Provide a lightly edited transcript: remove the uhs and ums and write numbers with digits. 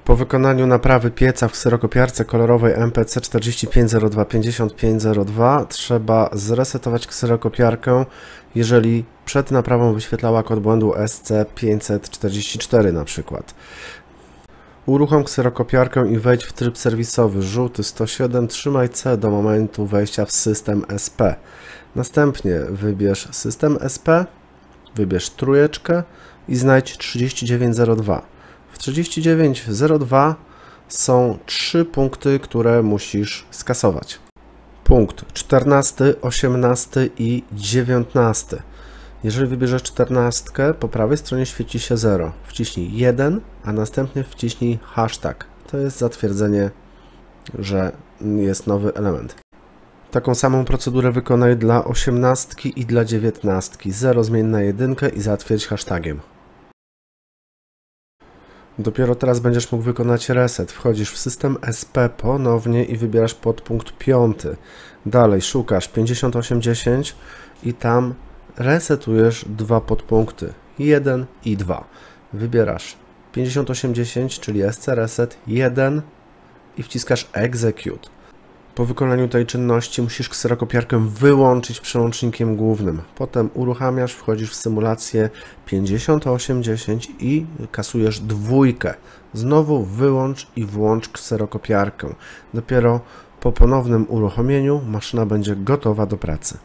Po wykonaniu naprawy pieca w kserokopiarce kolorowej MPC 4502-5502 trzeba zresetować kserokopiarkę, jeżeli przed naprawą wyświetlała kod błędu SC544 na przykład. Uruchom kserokopiarkę i wejdź w tryb serwisowy żółty 107, trzymaj C do momentu wejścia w system SP. Następnie wybierz system SP, wybierz trójeczkę i znajdź 3902. W 3902 są 3 punkty, które musisz skasować. Punkt 14, 18 i 19. Jeżeli wybierzesz 14, po prawej stronie świeci się 0. Wciśnij 1, a następnie wciśnij hashtag. To jest zatwierdzenie, że jest nowy element. Taką samą procedurę wykonaj dla 18 i dla 19. 0 zmień na 1 i zatwierdź hashtagiem. Dopiero teraz będziesz mógł wykonać reset. Wchodzisz w system SP ponownie i wybierasz podpunkt 5. Dalej szukasz 5810 i tam resetujesz 2 podpunkty 1 i 2. Wybierasz 5810, czyli SC Reset 1 i wciskasz Execute. Po wykonaniu tej czynności musisz kserokopiarkę wyłączyć przełącznikiem głównym. Potem uruchamiasz, wchodzisz w symulację 5810 i kasujesz 2. Znowu wyłącz i włącz kserokopiarkę. Dopiero po ponownym uruchomieniu maszyna będzie gotowa do pracy.